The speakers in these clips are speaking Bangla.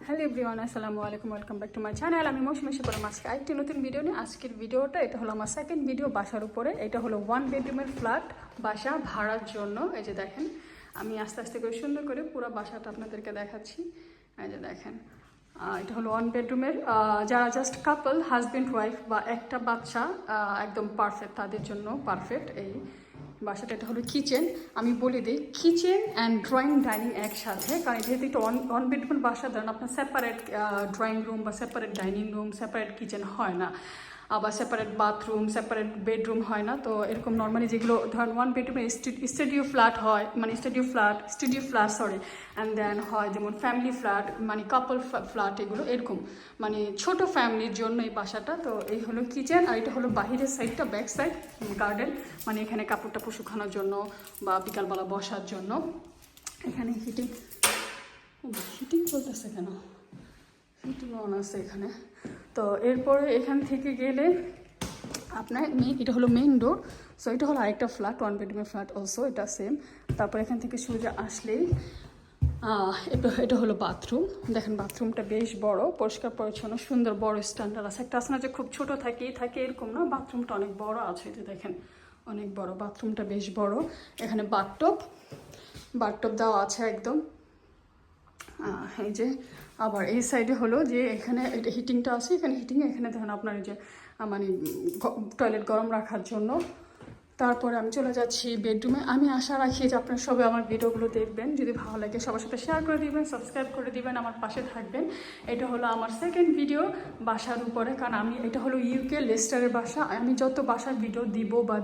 হ্যালো এভরিওয়ান, আসসালামু আলাইকুম, welcome back to my channel. আমি মৌসুমী শিপন। আজকে আরেকটি নতুন ভিডিও নিয়ে আজকের ভিডিওটা এটা হলো আমার সেকেন্ড ভিডিও বাসার উপরে। এটা হলো 1 বেডরুমের ফ্ল্যাট বাসা ভাড়ার জন্য। এই যে দেখেন, আমি আস্তে আস্তে করে সুন্দর করে পুরো বাসাটা আপনাদেরকে দেখাচ্ছি। এই যে দেখেন, এটা হলো 1 বেডরুমের, যারা জাস্ট কাপল, হাজব্যান্ড ওয়াইফ বা একটা বাচ্চা, একদম পারফেক্ট, তাদের জন্য পারফেক্ট এই বাসাটা। এটা হলো কিচেন। আমি বলে দিই, কিচেন অ্যান্ড ড্রয়িং ডাইনিং একসাথে, কারণ যেহেতু একটা ওয়ান বেডরুম বাসা, ধরেন আপনার সেপারেট ড্রয়িং রুম বা separate dining room, separate kitchen হয় না, আবার সেপারেট বাথরুম, সেপারেট বেডরুম হয় না। তো এরকম নর্মালি যেগুলো ধরেন 1 বেডরুমে স্টুডিও ফ্ল্যাট হয়, মানে studio flat sorry, and then হয় যেমন ফ্যামিলি ফ্ল্যাট, মানে কাপল ফ্ল্যাট, এগুলো এরকম মানে ছোট ফ্যামিলির জন্য এই বাসাটা। তো এই হলো কিচেন, আর এটা হলো বাহিরের সাইডটা, ব্যাক সাইড গার্ডেন, মানে এখানে কাপড় টাপড় শুকানোর জন্য বা বিকালবেলা বসার জন্য। এখানে হিটিং চলতেছে কেন? হিটিং অন আছে এখানে। তো এরপরে এখান থেকে গেলে আপনার এটা হলো মেইন ডোর। সো এটা হলো আরেকটা ফ্ল্যাট, 1 বেডরুমের ফ্ল্যাট অলসো, এটা সেম। তারপর এখান থেকে সোজা আসলেই এটা হলো বাথরুম। দেখেন বাথরুমটা বেশ বড়, পরিষ্কার পরিচ্ছন্ন, সুন্দর, বড় স্ট্যান্ডার্ড আছে। একটা আছে না যে খুব ছোট থাকে এরকম না, বাথরুমটা অনেক বড় আছে। যে দেখেন অনেক বড়, বাথরুমটা বেশ বড়। এখানে বাথটব দেওয়া আছে একদম। এই যে আবার এই সাইডে হলো যে এখানে এটা হিটিংটা আছে, এখানে এখানে দেখেন আপনার এই যে মানে টয়লেট গরম রাখার জন্য। তারপরে আমি চলে যাচ্ছি বেডরুমে। আমি আশা রাখি যে আপনারা সবাই আমার ভিডিওগুলো দেখবেন, যদি ভালো লাগে সবার সাথে শেয়ার করে দিবেন, সাবস্ক্রাইব করে দিবেন, আমার পাশে থাকবেন। এটা হলো আমার সেকেন্ড ভিডিও বাসার উপরে, কারণ আমি এটা হলো ইউকে লেস্টারের বাসা। আমি যত বাসার ভিডিও দিব বা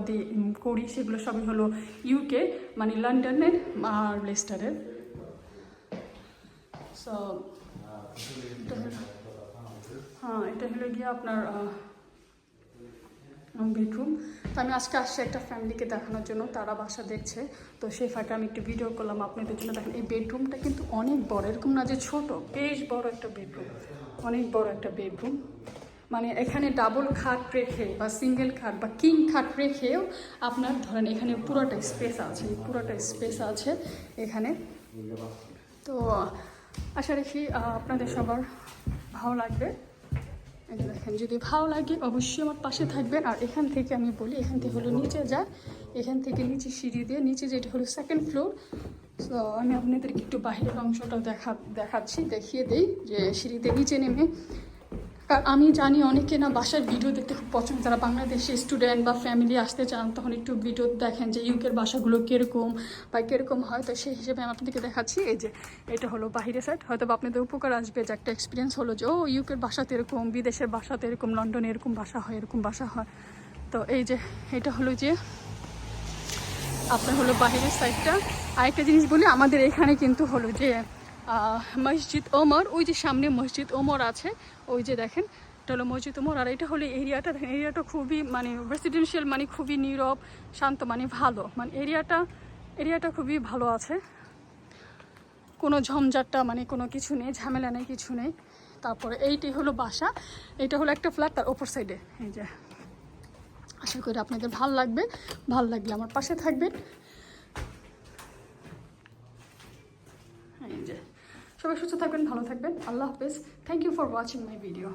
করি সেগুলো সবই হলো ইউকে, মানে লন্ডনের আর লেস্টারের। সো এটা হলো গিয়ে আপনার বেডরুম। তো আমি আজকে আসছি একটা ফ্যামিলিকে দেখানোর জন্য, তারা বাসা দেখছে। তো সেই ফাঁকে আমি একটু ভিডিও করলাম আপনাদের জন্য। দেখেন এই বেডরুমটা কিন্তু অনেক বড়, এরকম না যে ছোট, বেশ বড় একটা বেডরুম, অনেক বড় একটা বেডরুম। মানে এখানে ডাবল খাট রেখে বা সিঙ্গেল খাট বা কিং খাট রেখেও আপনার ধরেন এখানে পুরোটা স্পেস আছে এখানে। তো আশা রাখি আপনাদের সবার ভালো লাগবে। দেখেন, যদি ভালো লাগে অবশ্যই আমার পাশে থাকবেন। আর এখান থেকে আমি বলি, এখান থেকে হলো নিচে যায়, এখান থেকে নিচে সিঁড়ি দিয়ে নিচে, যেটা হলো সেকেন্ড ফ্লোর। তো আমি আপনাদেরকে একটু বাইরের অংশটা দেখিয়ে দিই যে সিঁড়িতে নিচে নেমে। কারণ আমি জানি অনেকে না বাসার ভিডিও দেখতে খুব পছন্দ, যারা বাংলাদেশে স্টুডেন্ট বা ফ্যামিলি আসতে চান, তখন একটু ভিডিও দেখেন যে ইউকের বাসাগুলো কীরকম বা কীরকম হয়। তো সেই হিসেবে আমি আপনাদেরকে দেখাচ্ছি। এই যে এটা হলো বাহিরের সাইড, হয়তো বা আপনাদের উপকার আসবে, যে একটা এক্সপিরিয়েন্স হলো যে ইউকের বাসাতে এরকম, বিদেশের বাসাতে এরকম, লন্ডনে এরকম বাসা হয়। তো এই যে এটা হলো যে আপনার হলো বাহিরের সাইডটা। আরেকটা জিনিস বলি, আমাদের এখানে কিন্তু হলো যে মসজিদ ওমর, ওই যে সামনে মসজিদ ওমর আছে, ওই যে দেখেন এটা হলো মসজিদ ওমর। আর এটা হলো এরিয়াটা, দেখেন এরিয়াটা খুবই মানে রেসিডেন্সিয়াল, মানে খুবই নীরব শান্ত, মানে ভালো, মানে এরিয়াটা খুবই ভালো আছে। কোনো ঝঞ্ঝাটটা মানে কোনো কিছু নেই, ঝামেলা নেই, কিছু নেই। তারপরে এইটি হলো বাসা, এটা হলো একটা ফ্ল্যাট, তার ওপর সাইডে। এই যে আশা করি আপনাদের ভালো লাগবে, ভালো লাগলে আমার পাশে থাকবেন। এই যে সবাই সুস্থ থাকবেন, ভালো থাকবেন, আল্লাহ হাফেজ। Thank you for watching my video.